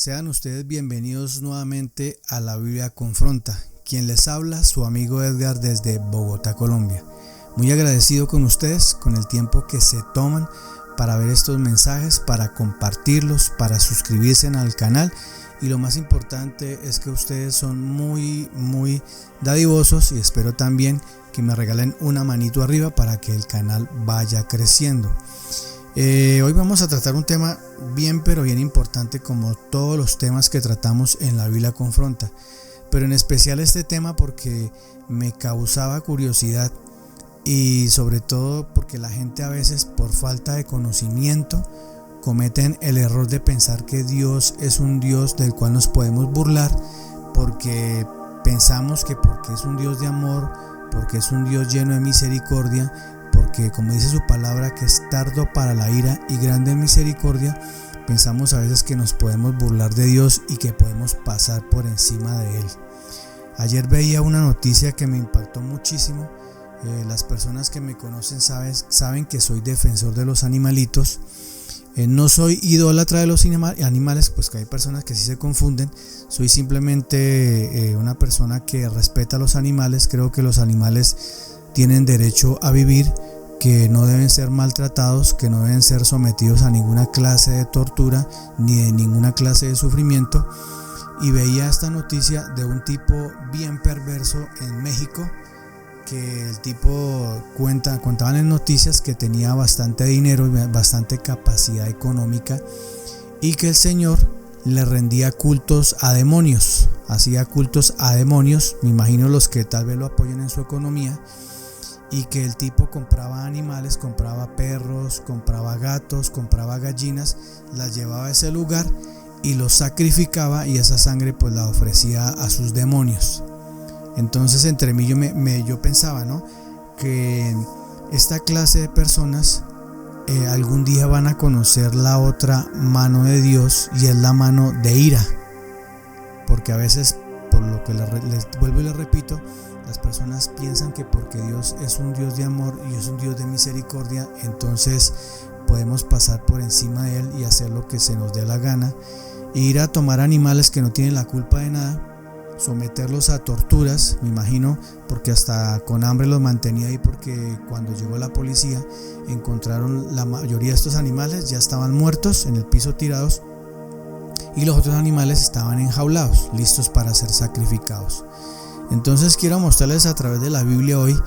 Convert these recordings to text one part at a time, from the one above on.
Sean ustedes bienvenidos nuevamente a la Biblia Confronta. Quien les habla, su amigo Edgar desde Bogotá, Colombia. Muy agradecido con ustedes, con el tiempo que se toman para ver estos mensajes, para compartirlos, para suscribirse al canal. Y lo más importante es que ustedes son muy dadivosos y espero también que me regalen una manito arriba para que el canal vaya creciendo. Hoy vamos a tratar un tema bien importante, como todos los temas que tratamos en la Biblia Confronta, pero en especial este tema porque me causaba curiosidad y sobre todo porque la gente a veces, por falta de conocimiento, cometen el error de pensar que Dios es un Dios del cual nos podemos burlar, porque pensamos que porque es un Dios de amor, porque es un Dios lleno de misericordia, porque como dice su palabra que es tardo para la ira y grande en misericordia, pensamos a veces que nos podemos burlar de Dios y que podemos pasar por encima de Él. Ayer veía una noticia que me impactó muchísimo. Las personas que me conocen saben que soy defensor de los animalitos. No soy idólatra de los animales, pues que hay personas que sí se confunden. Soy simplemente una persona que respeta a los animales. Creo que los animales tienen derecho a vivir, que no deben ser maltratados, que no deben ser sometidos a ninguna clase de tortura ni de ninguna clase de sufrimiento. Y veía esta noticia de un tipo bien perverso en México, que el tipo contaban en noticias que tenía bastante dinero y bastante capacidad económica, y que el señor le rendía cultos a demonios, hacía cultos a demonios, me imagino los que tal vez lo apoyan en su economía, y que el tipo compraba animales, compraba perros, compraba gatos, compraba gallinas, las llevaba a ese lugar y los sacrificaba, y esa sangre pues la ofrecía a sus demonios. Entonces entre mí yo pensaba, ¿no?, que esta clase de personas algún día van a conocer la otra mano de Dios, y es la mano de ira, porque a veces, por lo que les vuelvo y les repito, las personas piensan que porque Dios es un Dios de amor y es un Dios de misericordia, entonces podemos pasar por encima de Él y hacer lo que se nos dé la gana, e ir a tomar animales que no tienen la culpa de nada, someterlos a torturas, me imagino, porque hasta con hambre los mantenía ahí, porque cuando llegó la policía encontraron la mayoría de estos animales ya estaban muertos en el piso tirados, y los otros animales estaban enjaulados, listos para ser sacrificados. Entonces quiero mostrarles a través de la Biblia hoy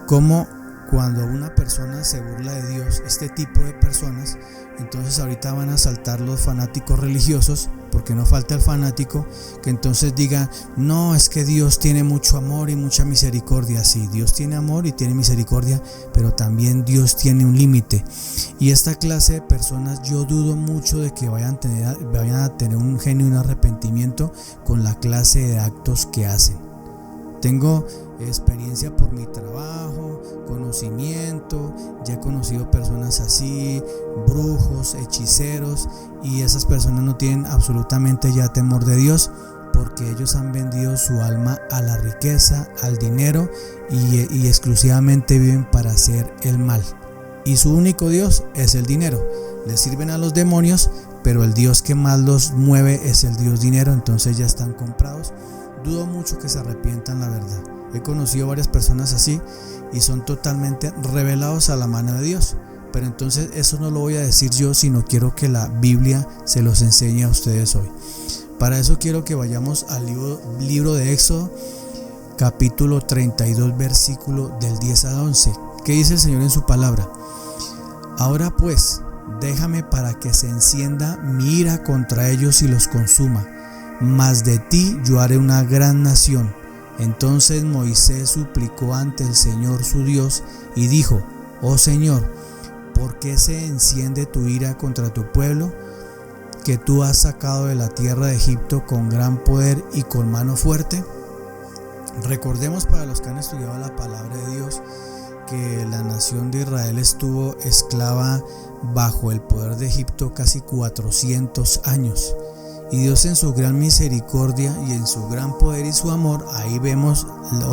cómo cuando una persona se burla de Dios, este tipo de personas, entonces ahorita van a saltar los fanáticos religiosos, porque no falta el fanático que entonces diga: no, es que Dios tiene mucho amor y mucha misericordia. Sí, Dios tiene amor y tiene misericordia, pero también Dios tiene un límite, y esta clase de personas yo dudo mucho de que vayan a tener un genuino arrepentimiento con la clase de actos que hacen. Tengo experiencia por mi trabajo, conocimiento, ya he conocido personas así, brujos, hechiceros, y esas personas no tienen absolutamente ya temor de Dios, porque ellos han vendido su alma a la riqueza, al dinero, y exclusivamente viven para hacer el mal, y su único Dios es el dinero. Les sirven a los demonios, pero el Dios que más los mueve es el Dios dinero, entonces ya están comprados. Dudo mucho que se arrepientan, la verdad. He conocido varias personas así y son totalmente revelados a la mano de Dios. Pero entonces eso no lo voy a decir yo, sino quiero que la Biblia se los enseñe a ustedes hoy. Para eso quiero que vayamos al libro de Éxodo, capítulo 32, versículo del 10 al 11. ¿Qué dice el Señor en su palabra? Ahora pues, déjame para que se encienda mi ira contra ellos y los consuma. Mas de ti yo haré una gran nación. Entonces Moisés suplicó ante el Señor su Dios y dijo: oh Señor, ¿por qué se enciende tu ira contra tu pueblo, que tú has sacado de la tierra de Egipto con gran poder y con mano fuerte? Recordemos, para los que han estudiado la palabra de Dios, que la nación de Israel estuvo esclava bajo el poder de Egipto casi 400 años. Y Dios, en su gran misericordia y en su gran poder y su amor, ahí vemos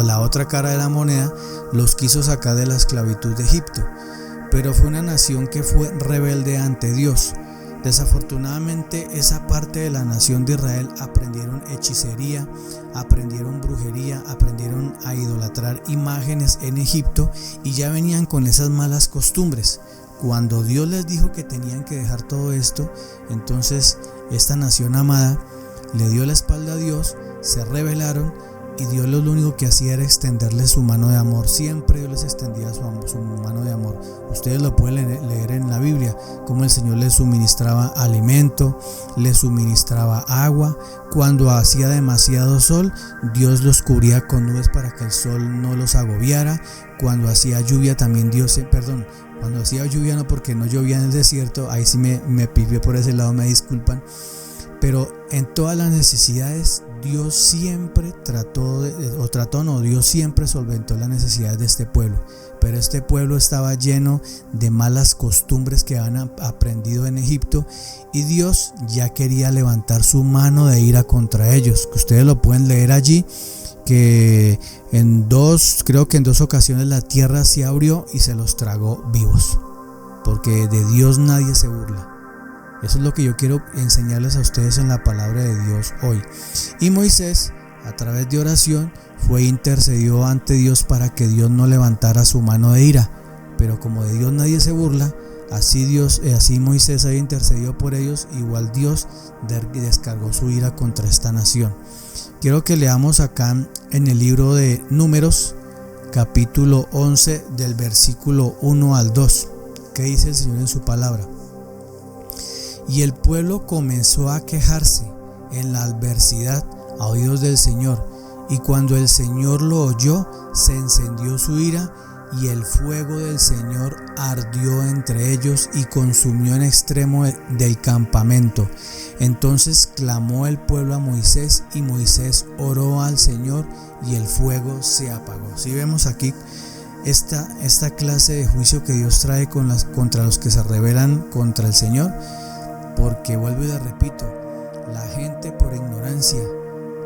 la otra cara de la moneda, los quiso sacar de la esclavitud de Egipto. Pero fue una nación que fue rebelde ante Dios. Desafortunadamente, esa parte de la nación de Israel aprendieron hechicería, aprendieron brujería, aprendieron a idolatrar imágenes en Egipto y ya venían con esas malas costumbres. Cuando Dios les dijo que tenían que dejar todo esto, entonces esta nación amada le dio la espalda a Dios, se rebelaron y Dios lo único que hacía era extenderles su mano de amor. Siempre Dios les extendía su mano de amor. Ustedes lo pueden leer en la Biblia, como el Señor les suministraba alimento, les suministraba agua. Cuando hacía demasiado sol, Dios los cubría con nubes para que el sol no los agobiara. Cuando hacía lluvia también cuando hacía lluvia no, porque no llovía en el desierto, ahí sí me pifié por ese lado, me disculpan. Pero en todas las necesidades Dios siempre Dios siempre solventó las necesidades de este pueblo. Pero este pueblo estaba lleno de malas costumbres que habían aprendido en Egipto y Dios ya quería levantar su mano de ira contra ellos, que ustedes lo pueden leer allí, que creo que en 2 ocasiones la tierra se abrió y se los tragó vivos, porque de Dios nadie se burla. Eso es lo que yo quiero enseñarles a ustedes en la palabra de Dios hoy. Y Moisés, a través de oración, intercedió ante Dios para que Dios no levantara su mano de ira. Pero como de Dios nadie se burla, así Moisés había intercedido por ellos, igual Dios descargó su ira contra esta nación. Quiero que leamos acá en el libro de Números, capítulo 11, del versículo 1 al 2. ¿Qué dice el Señor en su palabra? Y el pueblo comenzó a quejarse en la adversidad a oídos del Señor, y cuando el Señor lo oyó, se encendió su ira, y el fuego del Señor ardió entre ellos y consumió en extremo del campamento. Entonces clamó el pueblo a Moisés, y Moisés oró al Señor, y el fuego se apagó. Si vemos aquí esta clase de juicio que Dios trae contra los que se rebelan contra el Señor, porque vuelvo y les repito, la gente por ignorancia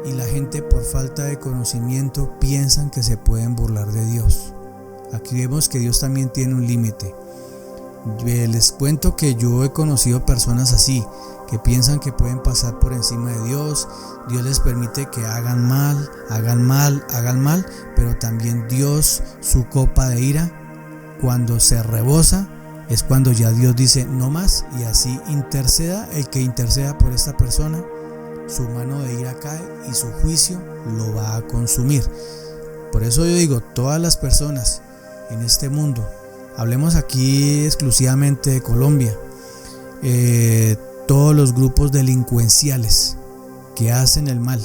y la gente por falta de conocimiento piensan que se pueden burlar de Dios. Aquí vemos que Dios también tiene un límite. Les cuento que yo he conocido personas así, que piensan que pueden pasar por encima de Dios. Dios les permite que hagan mal, pero también Dios, su copa de ira, cuando se rebosa, es cuando ya Dios dice no más, y así el que interceda por esta persona, su mano de ira cae y su juicio lo va a consumir. Por eso yo digo, todas las personas en este mundo, hablemos aquí exclusivamente de Colombia, todos los grupos delincuenciales que hacen el mal,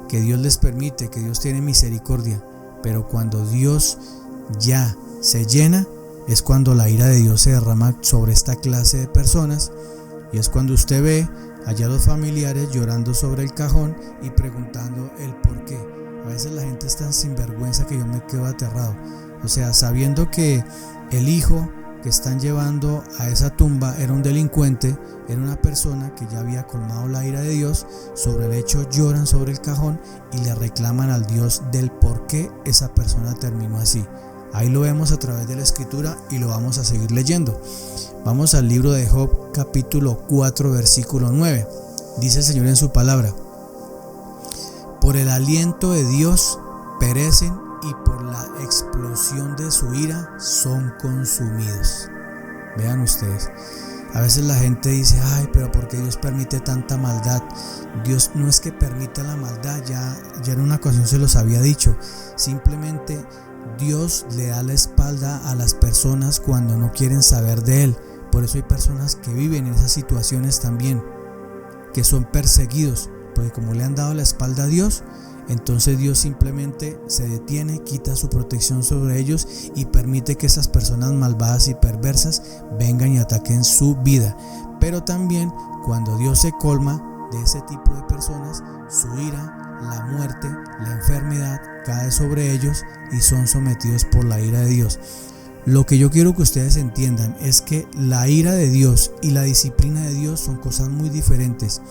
que Dios les permite, que Dios tiene misericordia, pero cuando Dios ya se llena, es cuando la ira de Dios se derrama sobre esta clase de personas, y es cuando usted ve allá a los familiares llorando sobre el cajón y preguntando el por qué. A veces la gente es tan sinvergüenza que yo me quedo aterrado. O sea, sabiendo que el hijo que están llevando a esa tumba era un delincuente, era una persona que ya había colmado la ira de Dios, sobre el hecho lloran sobre el cajón y le reclaman al Dios del por qué esa persona terminó así. Ahí lo vemos a través de la escritura y lo vamos a seguir leyendo. Vamos al libro de Job, capítulo 4, versículo 9. Dice el Señor en su palabra: por el aliento de Dios perecen, y por la explosión de su ira son consumidos. Vean ustedes, a veces la gente dice, ay, pero ¿por qué Dios permite tanta maldad? Dios no es que permita la maldad, ya en una ocasión se los había dicho. Simplemente Dios le da la espalda a las personas cuando no quieren saber de Él. Por eso hay personas que viven en esas situaciones también, que son perseguidos, porque como le han dado la espalda a Dios, entonces Dios simplemente se detiene, quita su protección sobre ellos y permite que esas personas malvadas y perversas vengan y ataquen su vida. Pero también cuando Dios se colma de ese tipo de personas, su ira, la muerte, la enfermedad cae sobre ellos y son sometidos por la ira de Dios. Lo que yo quiero que ustedes entiendan es que la ira de Dios y la disciplina de Dios son cosas muy diferentes.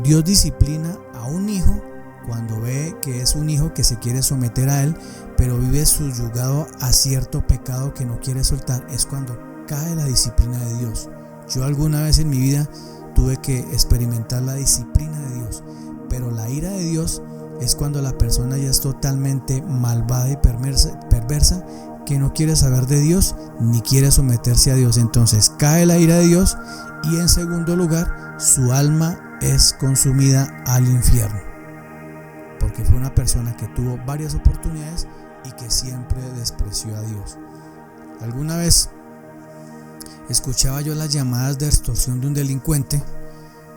Dios disciplina a un hijo cuando ve que es un hijo que se quiere someter a él, pero vive subyugado a cierto pecado que no quiere soltar. Es cuando cae la disciplina de Dios. Yo alguna vez en mi vida tuve que experimentar la disciplina de Dios, pero la ira de Dios es cuando la persona ya es totalmente malvada y perversa, que no quiere saber de Dios ni quiere someterse a Dios. Entonces cae la ira de Dios y en segundo lugar su alma es consumida al infierno, porque fue una persona que tuvo varias oportunidades y que siempre despreció a Dios. Alguna vez escuchaba yo las llamadas de extorsión de un delincuente,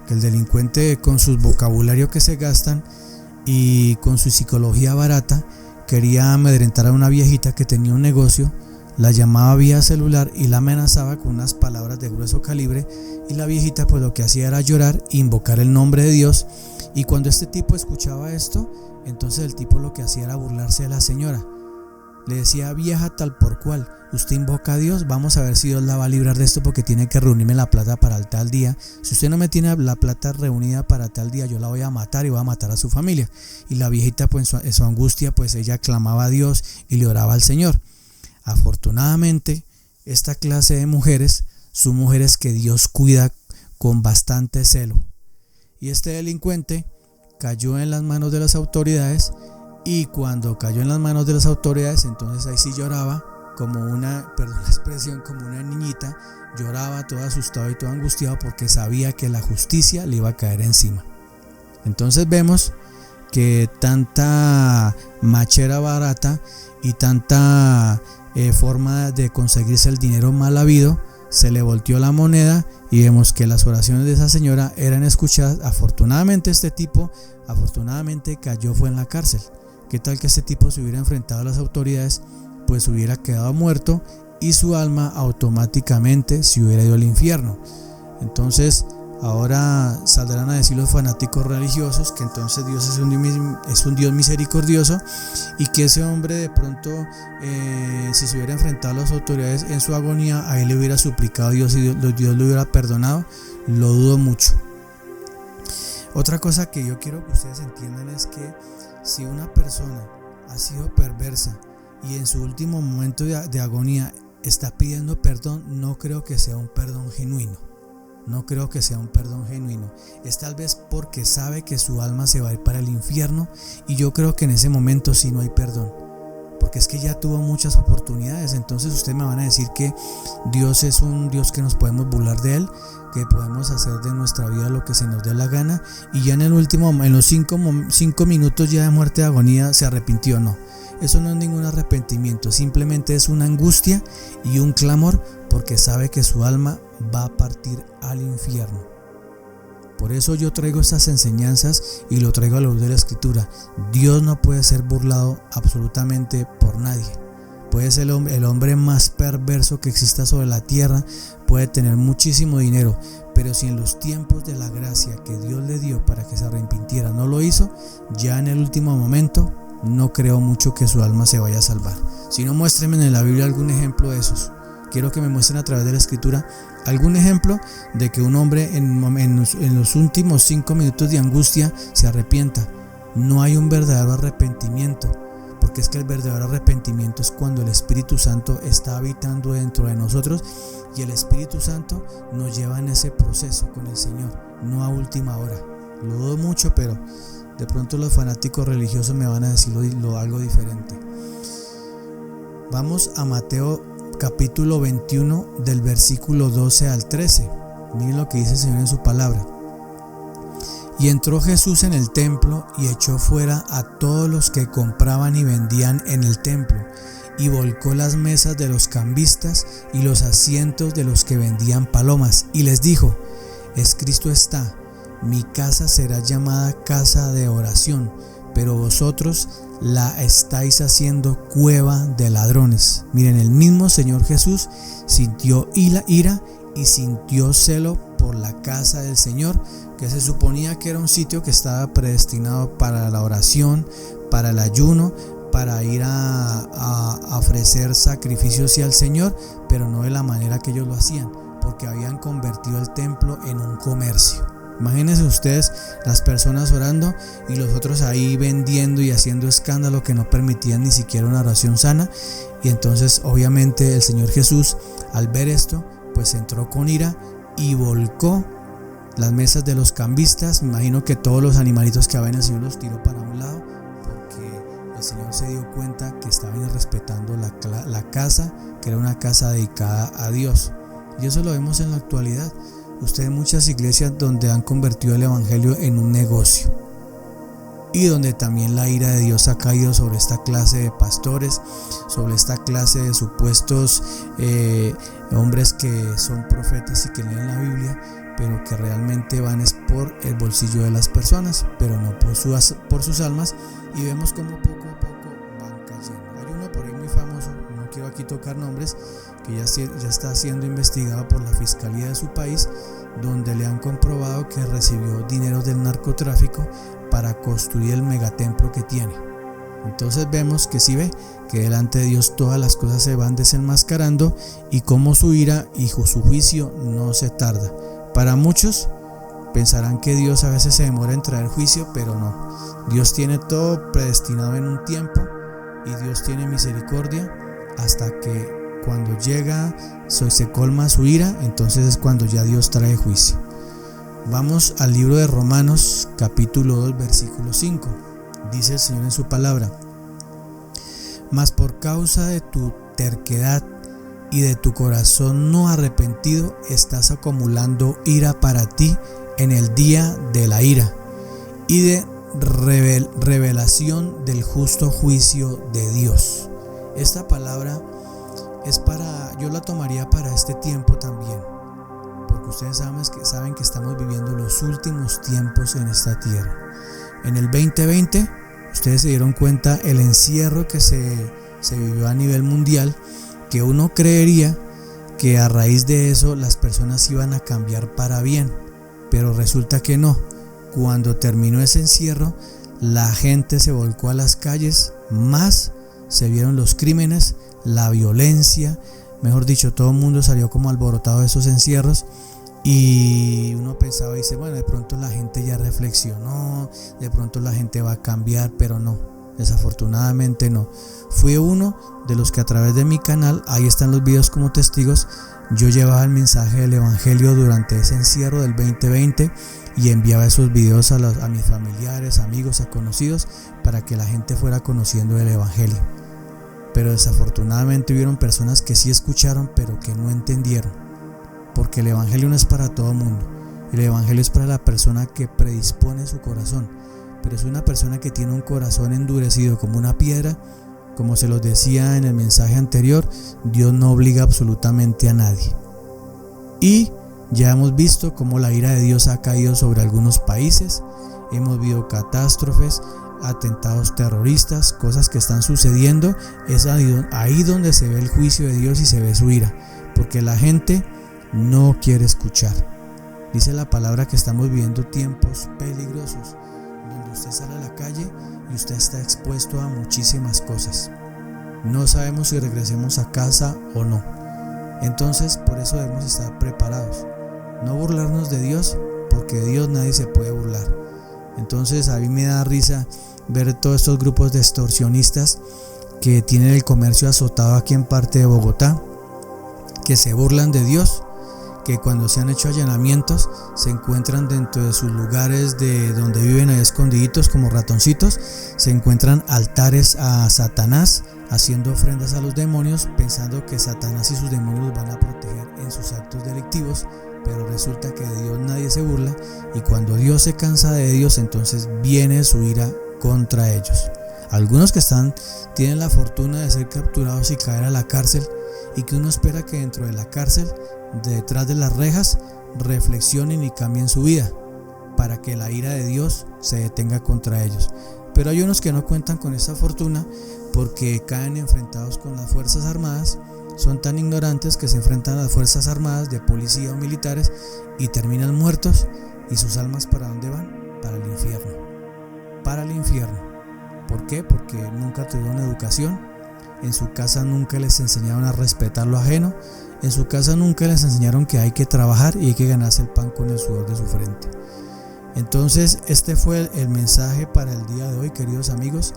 que el delincuente con su vocabulario que se gastan y con su psicología barata quería amedrentar a una viejita que tenía un negocio, la llamaba vía celular y la amenazaba con unas palabras de grueso calibre, y la viejita pues lo que hacía era llorar e invocar el nombre de Dios. Y cuando este tipo escuchaba esto, entonces el tipo lo que hacía era burlarse de la señora. Le decía: vieja tal por cual, usted invoca a Dios, vamos a ver si Dios la va a librar de esto, porque tiene que reunirme la plata para el tal día. Si usted no me tiene la plata reunida para tal día, yo la voy a matar y voy a matar a su familia. Y la viejita pues en su angustia pues ella clamaba a Dios y le oraba al Señor. Afortunadamente esta clase de mujeres son mujeres que Dios cuida con bastante celo, y este delincuente cayó en las manos de las autoridades. Y cuando cayó en las manos de las autoridades, entonces ahí sí lloraba como una, perdón la expresión, como una niñita. Lloraba todo asustado y todo angustiado porque sabía que la justicia le iba a caer encima. Entonces vemos que tanta machera barata y tanta forma de conseguirse el dinero mal habido, se le volteó la moneda, y vemos que las oraciones de esa señora eran escuchadas. Afortunadamente este tipo, cayó fue en la cárcel. ¿Qué tal que este tipo se hubiera enfrentado a las autoridades? Pues hubiera quedado muerto y su alma automáticamente se hubiera ido al infierno. Entonces ahora saldrán a decir los fanáticos religiosos que entonces Dios es un Dios misericordioso, y que ese hombre de pronto si se hubiera enfrentado a las autoridades en su agonía, a él le hubiera suplicado a Dios y Dios lo hubiera perdonado. Lo dudo mucho. Otra cosa que yo quiero que ustedes entiendan es que si una persona ha sido perversa y en su último momento de agonía está pidiendo perdón, no creo que sea un perdón genuino. Es tal vez porque sabe que su alma se va a ir para el infierno, y yo creo que en ese momento sí no hay perdón, porque es que ya tuvo muchas oportunidades. Entonces ustedes me van a decir que Dios es un Dios que nos podemos burlar de él, que podemos hacer de nuestra vida lo que se nos dé la gana, y ya en los 5 minutos ya de muerte de agonía se arrepintió. No, eso no es ningún arrepentimiento, simplemente es una angustia y un clamor, porque sabe que su alma va a partir al infierno. Por eso yo traigo estas enseñanzas y lo traigo a la luz de la Escritura. Dios no puede ser burlado absolutamente por nadie. Puede ser el hombre más perverso que exista sobre la tierra, puede tener muchísimo dinero, pero si en los tiempos de la gracia que Dios le dio para que se arrepintiera no lo hizo, ya en el último momento no creo mucho que su alma se vaya a salvar. Si no, muéstrenme en la Biblia algún ejemplo de esos. Quiero que me muestren a través de la Escritura algún ejemplo de que un hombre en los últimos 5 minutos de angustia se arrepienta. No hay un verdadero arrepentimiento, porque es que el verdadero arrepentimiento es cuando el Espíritu Santo está habitando dentro de nosotros, y el Espíritu Santo nos lleva en ese proceso con el Señor, no a última hora. Lo dudo mucho, pero de pronto los fanáticos religiosos me van a decir algo diferente. Vamos a Mateo capítulo 21 del versículo 12 al 13. Miren lo que dice el Señor en su palabra. Y entró Jesús en el templo y echó fuera a todos los que compraban y vendían en el templo, y volcó las mesas de los cambistas y los asientos de los que vendían palomas, y les dijo: escrito está, mi casa será llamada casa de oración, pero vosotros la estáis haciendo cueva de ladrones. Miren, el mismo Señor Jesús sintió ira y sintió celo por la casa del Señor, que se suponía que era un sitio que estaba predestinado para la oración, para el ayuno, para ir a ofrecer sacrificios al Señor, pero no de la manera que ellos lo hacían, porque habían convertido el templo en un comercio. Imagínense ustedes las personas orando y los otros ahí vendiendo y haciendo escándalo que no permitían ni siquiera una oración sana. Y entonces obviamente el Señor Jesús, al ver esto, pues entró con ira y volcó las mesas de los cambistas. Me imagino que todos los animalitos que había, el Señor los tiró para un lado, porque el Señor se dio cuenta que estaban respetando la casa, que era una casa dedicada a Dios. Y eso lo vemos en la actualidad. Ustedes en muchas iglesias donde han convertido el evangelio en un negocio, y donde también la ira de Dios ha caído sobre esta clase de pastores, sobre esta clase de supuestos hombres que son profetas y que leen la Biblia, pero que realmente van es por el bolsillo de las personas, pero no por sus almas. Y vemos como poco a poco van cayendo. Hay uno por ahí muy famoso, no quiero aquí tocar nombres, que ya está siendo investigado por la fiscalía de su país, donde le han comprobado que recibió dinero del narcotráfico para construir el megatemplo que tiene. Entonces vemos que sí ve que delante de Dios todas las cosas se van desenmascarando, y como su ira y su juicio no se tarda. Para muchos pensarán que Dios a veces se demora en traer juicio, pero no. Dios tiene todo predestinado en un tiempo, y Dios tiene misericordia hasta que cuando llega, se colma su ira, entonces es cuando ya Dios trae juicio. Vamos al libro de Romanos capítulo 2 versículo 5. Dice el Señor en su palabra: mas por causa de tu terquedad y de tu corazón no arrepentido, estás acumulando ira para ti en el día de la ira y de revelación del justo juicio de Dios. Esta palabra yo la tomaría para este tiempo también, porque ustedes saben que estamos viviendo los últimos tiempos en esta tierra. En el 2020, ustedes se dieron cuenta el encierro que se vivió a nivel mundial, que uno creería que a raíz de eso las personas iban a cambiar para bien, pero resulta que no. Cuando terminó ese encierro, la gente se volcó a las calles, más se vieron los crímenes, la violencia, mejor dicho, todo el mundo salió como alborotado de esos encierros. Y uno pensaba y dice, bueno, de pronto la gente ya reflexionó, de pronto la gente va a cambiar, pero no, desafortunadamente no. Fui uno de los que a través de mi canal, ahí están los videos como testigos, yo llevaba el mensaje del evangelio durante ese encierro del 2020 y enviaba esos videos a mis familiares, amigos, a conocidos, para que la gente fuera conociendo el evangelio. Pero desafortunadamente hubieron personas que sí escucharon, pero que no entendieron, porque el evangelio no es para todo el mundo. El evangelio es para la persona que predispone su corazón, pero es una persona que tiene un corazón endurecido como una piedra. Como se los decía en el mensaje anterior, Dios no obliga absolutamente a nadie. Y ya hemos visto cómo la ira de Dios ha caído sobre algunos países. Hemos visto catástrofes, atentados terroristas, cosas que están sucediendo. Es ahí donde se ve el juicio de Dios y se ve su ira, porque la gente no quiere escuchar. Dice la palabra que estamos viviendo tiempos peligrosos, donde usted sale a la calle y usted está expuesto a muchísimas cosas. No sabemos si regresemos a casa o no. Entonces, por eso debemos estar preparados. No burlarnos de Dios, porque de Dios nadie se puede burlar. Entonces, a mí me da risa ver todos estos grupos de extorsionistas que tienen el comercio azotado aquí en parte de Bogotá, que se burlan de Dios, que cuando se han hecho allanamientos se encuentran dentro de sus lugares de donde viven ahí escondiditos como ratoncitos, se encuentran altares a Satanás, haciendo ofrendas a los demonios, pensando que Satanás y sus demonios los van a proteger en sus actos delictivos. Pero resulta que de Dios nadie se burla, y cuando Dios se cansa de ellos, entonces viene su ira contra ellos. Algunos que tienen la fortuna de ser capturados y caer a la cárcel, y que uno espera que dentro de la cárcel, detrás de las rejas, reflexionen y cambien su vida, para que la ira de Dios se detenga contra ellos. Pero hay unos que no cuentan con esa fortuna, porque caen enfrentados con las Fuerzas Armadas. Son tan ignorantes que se enfrentan a las Fuerzas Armadas de policía o militares y terminan muertos. ¿Y sus almas para dónde van? Para el infierno. Para el infierno. ¿Por qué? Porque nunca tuvieron educación. En su casa nunca les enseñaron a respetar lo ajeno. En su casa nunca les enseñaron que hay que trabajar y hay que ganarse el pan con el sudor de su frente. Entonces, este fue el mensaje para el día de hoy, queridos amigos.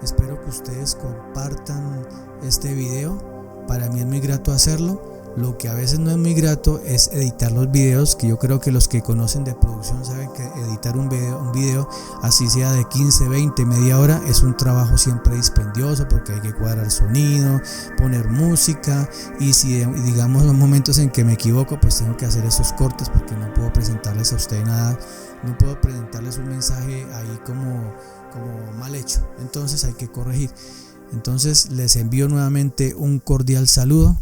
Espero que ustedes compartan este video. Para mí es muy grato hacerlo, Lo que a veces no es muy grato es editar los videos, que yo creo que los que conocen de producción saben que editar un video así sea de 15, 20, media hora, es un trabajo siempre dispendioso, porque hay que cuadrar sonido, poner música, y si digamos los momentos en que me equivoco, pues tengo que hacer esos cortes, porque no puedo presentarles a usted nada, no puedo presentarles un mensaje ahí como mal hecho, entonces hay que corregir. Entonces les envío nuevamente un cordial saludo